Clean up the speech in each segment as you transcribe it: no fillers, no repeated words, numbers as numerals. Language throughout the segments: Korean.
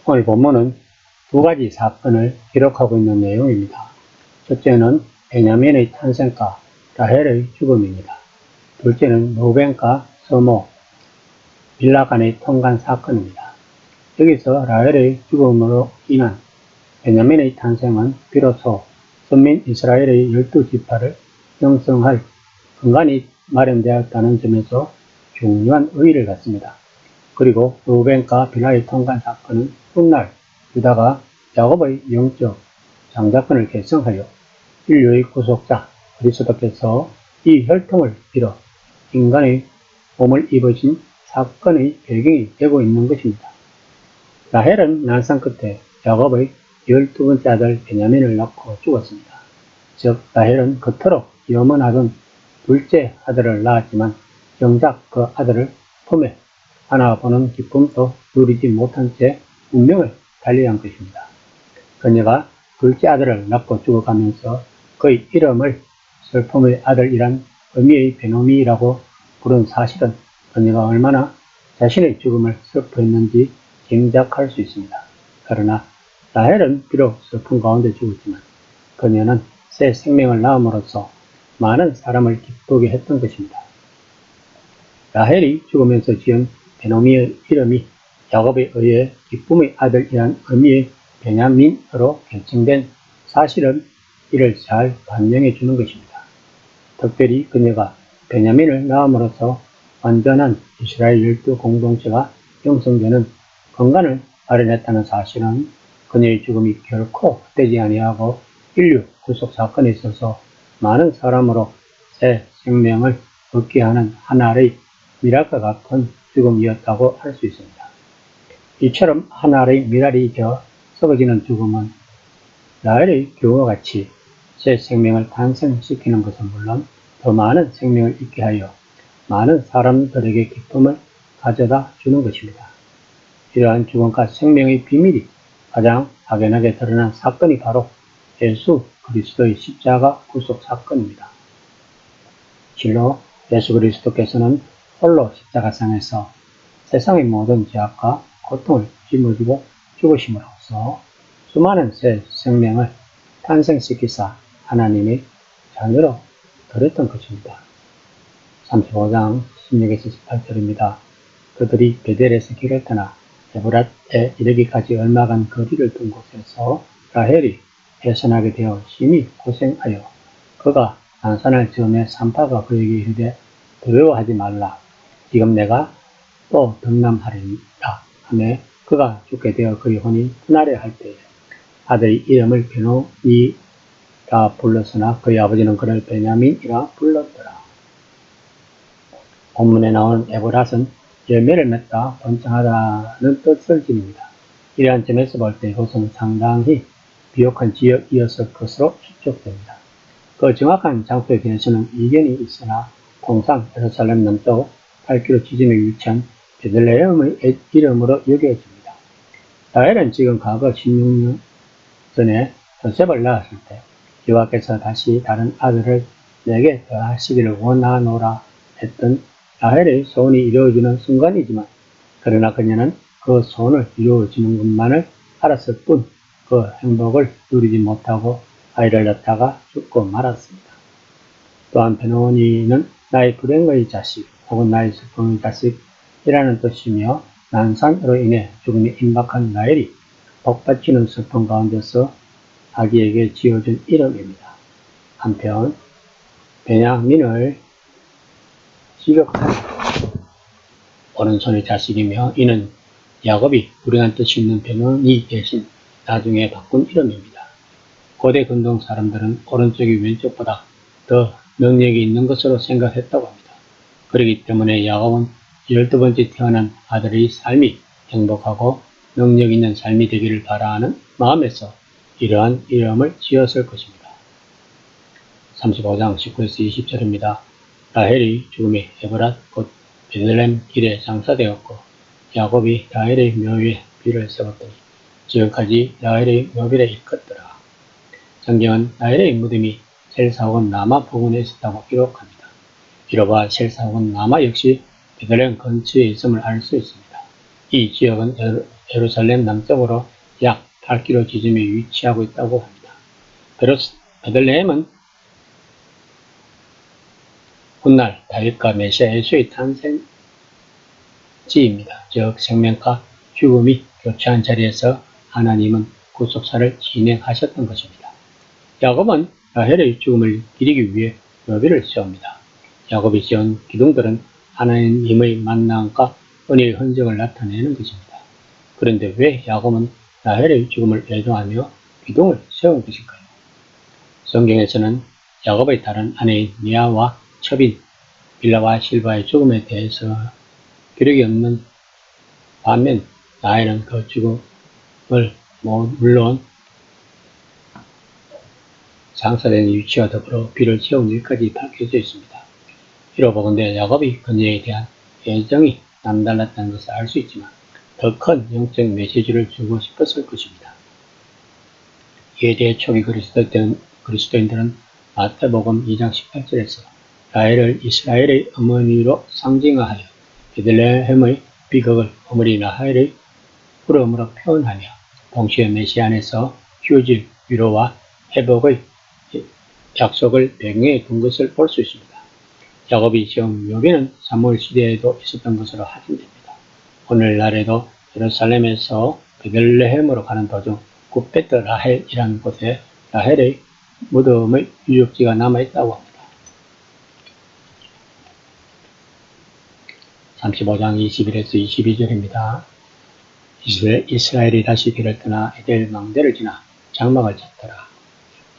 오늘 본문은 두 가지 사건을 기록하고 있는 내용입니다. 첫째는 베냐민의 탄생과 라헬의 죽음입니다. 둘째는 루벤과 서모, 빌라 간의 통관 사건입니다. 여기서 라헬의 죽음으로 인한 베냐민의 탄생은 비로소 선민 이스라엘의 12지파를 형성할 근간이 마련되었다는 점에서 중요한 의의를 갖습니다. 그리고 루벤과 빌라의 통관 사건은 훗날 유다가 야곱의 영적 장자권을 결성하여 인류의 구속자 그리스도께서 이 혈통을 빌어 인간의 몸을 입으신 사건의 배경이 되고 있는 것입니다. 라헬은 난상 끝에 야곱의 12번째 아들 베냐민을 낳고 죽었습니다. 즉 라헬은 그토록 염원하던 둘째 아들을 낳았지만 정작 그 아들을 품에 안아보는 기쁨도 누리지 못한 채 운명을 달리한 것입니다. 그녀가 둘째 아들을 낳고 죽어가면서 그의 이름을 슬픔의 아들이란 의미의 베노미라고 부른 사실은 그녀가 얼마나 자신의 죽음을 슬퍼했는지 짐작할 수 있습니다. 그러나 라헬은 비록 슬픔 가운데 죽었지만 그녀는 새 생명을 낳음으로써 많은 사람을 기쁘게 했던 것입니다. 라헬이 죽으면서 지은 베노미의 이름이 야곱에 의해 기쁨의 아들이란 의미의 베냐민으로 결정된 사실은 이를 잘 반영해 주는 것입니다. 특별히 그녀가 베냐민을 낳음으로써 완전한 이스라엘 12 공동체가 형성되는 근간을 마련했다는 사실은 그녀의 죽음이 결코 헛되지 아니하고 인류 구속 사건에 있어서 많은 사람으로 새 생명을 얻게 하는 하나의 미랄과 같은 죽음이었다고 할 수 있습니다. 이처럼 하나의 미랄이 되어 썩어지는 죽음은 라헬의 경우와 같이 새 생명을 탄생시키는 것은 물론 더 많은 생명을 있게 하여 많은 사람들에게 기쁨을 가져다 주는 것입니다. 이러한 죽음과 생명의 비밀이 가장 확연하게 드러난 사건이 바로 예수 그리스도의 십자가 구속 사건입니다. 실로 예수 그리스도께서는 홀로 십자가상에서 세상의 모든 죄악과 고통을 짊어지고 죽으심으로써 수많은 새 생명을 탄생시키사 하나님의 자녀로 드렸던 것입니다. 35장 16에서 18절입니다. 그들이 베델에서 길을 떠나 에브랏에 이르기까지 얼마간 거리를 둔 곳에서 라헬이 해산하게 되어 심히 고생하여 그가 난산할 즈음에 산파가 그에게 이르되 두려워하지 말라. 지금 내가 또 덤남하리라 하며 그가 죽게 되어 그의 혼이 분하려 할 때에 아들의 이름을 베노미라 불렀으나 그의 아버지는 그를 베냐민이라 불렀더라. 본문에 나오는 에브랏은 열매를 맺다 번창하다는 뜻을 지닙니다. 이러한 점에서 볼 때 이곳은 상당히 비옥한 지역이었을 것으로 추측됩니다. 그 정확한 장소에 대해서는 이견이 있으나 통상 예루살렘 남쪽 8km 지점에 위치한 베들레헴의 이름으로 여겨집니다. 라헬은 지금 과거 16년 전에 요셉을 낳았을 때 여호와께서 다시 다른 아들을 내게 더하시기를 원하노라 했던 라헬의 소원이 이루어지는 순간이지만 그러나 그녀는 그 소원을 이루어지는 것만을 알았을 뿐 그 행복을 누리지 못하고 아이를 낳다가 죽고 말았습니다. 또한 베노니는 나의 불행의 자식 혹은 나의 슬픔의 자식이라는 뜻이며 난산으로 인해 죽음이 임박한 라헬이 복받치는 슬픔 가운데서 아기에게 지어준 이름입니다. 한편 베냐민을 지극한 오른손의 자식이며 이는 야곱이 불행한 뜻이 있는 베노니 대신 나중에 바꾼 이름입니다. 고대 근동 사람들은 오른쪽이 왼쪽보다 더 능력이 있는 것으로 생각했다고 합니다. 그렇기 때문에 야곱은 12번째 태어난 아들의 삶이 행복하고 능력 있는 삶이 되기를 바라는 마음에서 이러한 이름을 지었을 것입니다. 35장 19에서 20절입니다. 라헬이 죽음에 에브랏 곧 베들레헴 길에 장사되었고 야곱이 라헬의 묘위에 비를 세웠더니 지금까지 라헬의 묘비를 일컫더라. 성경은 라헬의 무덤이 셀사옥은 라마 부근에 있었다고 기록합니다. 이로봐 셀사옥은 라마 역시 베들레헴 근처에 있음을 알 수 있습니다. 이 지역은 예루살렘 남쪽으로 약 8km 지점에 위치하고 있다고 합니다. 베들레헴은 훗날 다윗과 메시아 예수의 탄생지입니다. 즉 생명과 죽음이 교차한 자리에서 하나님은 구속사를 진행하셨던 것입니다. 야곱은 라헬의 죽음을 기리기 위해 묘비를 세웁니다. 야곱이 지은 기둥들은 하나님의 만남과 은혜의 흔적을 나타내는 것입니다. 그런데 왜 야곱은 라헬의 죽음을 애도하며 기둥을 세운 것일까요? 성경에서는 야곱의 다른 아내인 리아와 첩인 빌라와 실바의 죽음에 대해서 기록이 없는 반면 라헬은 그 죽음을 물론 장사되는 위치와 더불어 비를 세운 일까지 밝혀져 있습니다. 이로 보건대 야곱이 그녀에 대한 애정이 남달랐다는 것을 알 수 있지만 더 큰 영적 메시지를 주고 싶었을 것입니다. 이에 대해 초기 그리스도인들은 마태복음 2장 18절에서 라헬을 이스라엘의 어머니로 상징하여 베들레헴의 비극을 어머니 라헬의 부름으로 표현하며 동시에 메시아 안에서 주어질 위로와 회복의 약속을 배경에 둔 것을 볼 수 있습니다. 야곱이 지은 묘비는 사무엘 시대에도 있었던 것으로 확인됩니다. 오늘날에도 예루살렘에서 베들레헴으로 가는 도중 굿베트 라헬이라는 곳에 라헬의 무덤의 유적지가 남아있다고 합니다. 35장 21에서 22절입니다. 이스라엘이 다시 길을 떠나 에델 망대를 지나 장막을 쳤더라.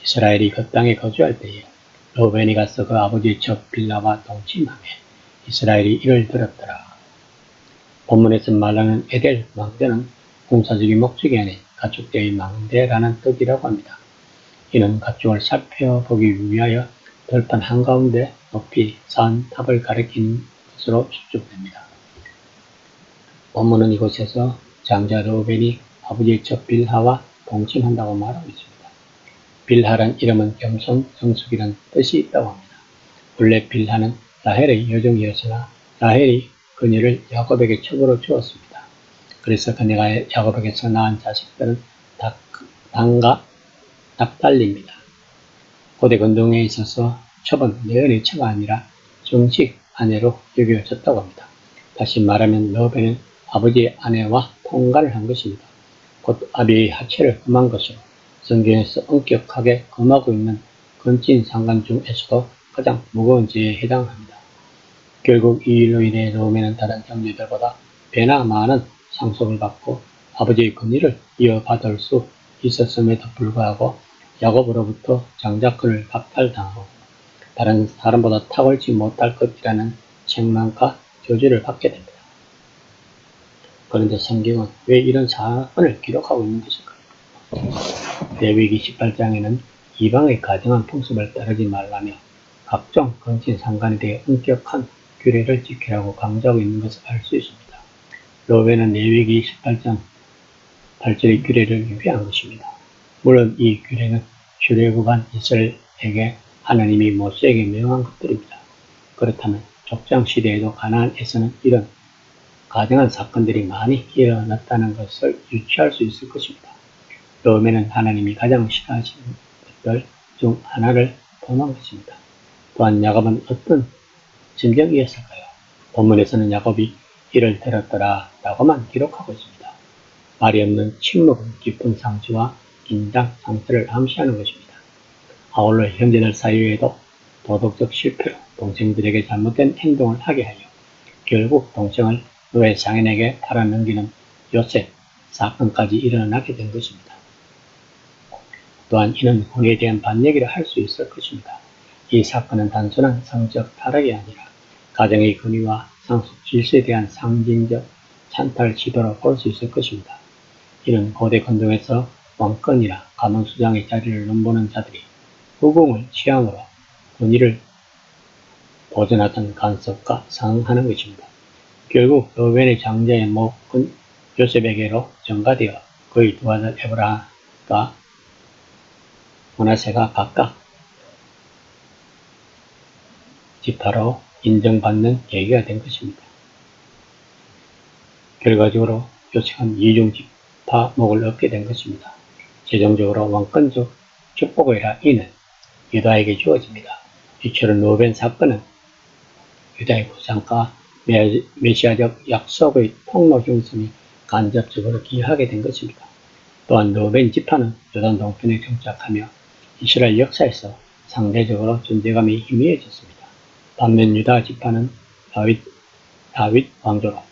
이스라엘이 그 땅에 거주할 때에 르우벤이 가서 그 아버지의 첩 빌라와 동침하며 이스라엘이 이를 들었더라. 본문에서 말하는 에델 망대는 공사적인 목적이 아닌 가축대의 망대라는 뜻이라고 합니다. 이는 가축을 살펴보기 위하여 들판 한가운데 높이 쌓은 탑을 가리키는 것으로 추측됩니다. 본문은 이곳에서 장자 르우벤이 아버지의 첩 빌하와 동침한다고 말하고 있습니다. 빌하란 이름은 겸손, 성숙이란 뜻이 있다고 합니다. 원래 빌하는 라헬의 여종이었으나 라헬이 그녀를 야곱에게 첩으로 주었습니다. 그래서 그녀가 야곱에게서 낳은 자식들은 단과 납달리입니다. 고대 건동에 있어서 첩은 내연의 처가 아니라 정식 아내로 여겨졌다고 합니다. 다시 말하면 르우벤은 아버지의 아내와 통관을 한 것입니다. 곧 아비의 하체를 금한 것으로 성경에서 엄격하게 금하고 있는 건진 상관 중에서도 가장 무거운 죄에 해당합니다. 결국 이 일로 인해 르우벤은 다른 형제들보다 배나 많은 상속을 받고 아버지의 권위를 이어받을 수 있었음에도 불구하고 야곱으로부터 장자권을 박탈당하고 다른 사람보다 탁월지 못할 것이라는 책망과 저주를 받게 됩니다. 그런데 성경은 왜 이런 사건을 기록하고 있는 것일까요? 레위기 18장에는 이방의 가정한 풍습을 따르지 말라며 각종 건진 상관에 대해 엄격한 규례를 지키라고 강조하고 있는 것을 알 수 있습니다. 르우벤은 레위기 18장 8절의 규례를 위배한 것입니다. 물론 이 규례는 출애굽한 이스라엘에게 하나님이 모세에게 명한 것들입니다. 그렇다면 족장 시대에도 가나안에서는 이런 가정한 사건들이 많이 일어났다는 것을 유추할 수 있을 것입니다. 르우벤은 하나님이 가장 싫어하시는 것들 중 하나를 범한 것입니다. 또한 야곱은 어떤 심정이었을까요? 본문에서는 야곱이 이를 들었더라 라고만 기록하고 있습니다. 말이 없는 침묵은 깊은 상처와 긴장 상태를 암시하는 것입니다. 아울러 형제들 사이에도 도덕적 실패로 동생들에게 잘못된 행동을 하게 하여 결국 동생을 노예 장인에게 팔아넘기는 요셉 사건까지 일어나게 된 것입니다. 또한 이는 혼에 대한 반역이라 할 수 있을 것입니다. 이 사건은 단순한 성적 타락이 아니라 가정의 권위와 상속 질서에 대한 상징적 찬탈 시도로 볼 수 있을 것입니다. 이는 고대 건동에서 왕권이나 가문수장의 자리를 넘보는 자들이 후궁을 취향으로 권위를 보존하던 간섭과 상응하는 것입니다. 결국 르우벤의 장자의 목은 요셉에게로 전가되어 그의 두 아들 에브라임과 므낫세가 각각 지파로 인정받는 계기가 된 것입니다. 결과적으로 요청한 이중지파목을 얻게 된 것입니다. 최종적으로 왕권적 축복이라 이는 유다에게 주어집니다. 이처럼 루벤 사건은 유다의 구상과 메시아적 약속의 통로 중심이 간접적으로 기여하게 된 것입니다. 또한 루벤 지파는 요단 동편에 정착하며 이스라엘 역사에서 상대적으로 존재감이 희미해졌습니다. 반면 유다 지파는 다윗 왕조로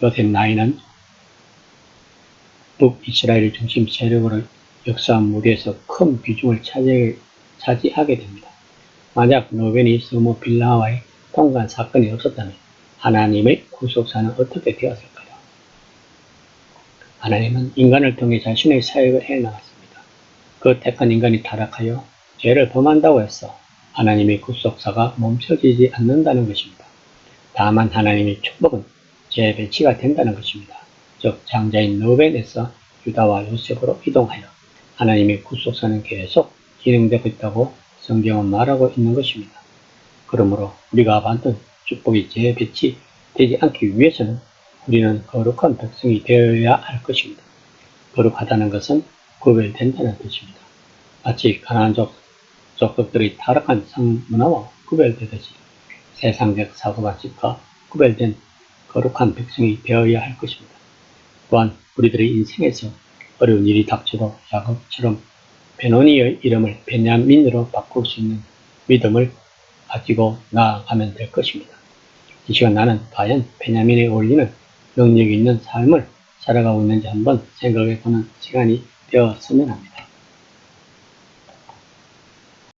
요셉 나이는 북이스라엘 중심 세력으로 역사 무대에서 큰 비중을 차지하게 됩니다. 만약 루벤이 스무 빌라와의 통관 사건이 없었다면 하나님의 구속사는 어떻게 되었을까요? 하나님은 인간을 통해 자신의 사역을 해나갔습니다. 그 택한 인간이 타락하여 죄를 범한다고 해서 하나님의 구속사가 멈춰지지 않는다는 것입니다. 다만 하나님의 축복은 재배치가 된다는 것입니다. 즉 장자인 루벤에서 유다와 요셉으로 이동하여 하나님의 구속사는 계속 진행되고 있다고 성경은 말하고 있는 것입니다. 그러므로 우리가 받은 축복이 재배치되지 않기 위해서는 우리는 거룩한 백성이 되어야 할 것입니다. 거룩하다는 것은 구별된다는 뜻입니다. 마치 가나안 족속들의 타락한 성문화와 구별되듯이 세상적 사고방식과 구별된 거룩한 백성이 되어야 할 것입니다. 또한 우리들의 인생에서 어려운 일이 닥쳐도 야곱처럼 베노니의 이름을 베냐민으로 바꿀 수 있는 믿음을 가지고 나아가면 될 것입니다. 이 시간 나는 과연 베냐민에 어울리는 능력이 있는 삶을 살아가고 있는지 한번 생각해 보는 시간이 되었으면 합니다.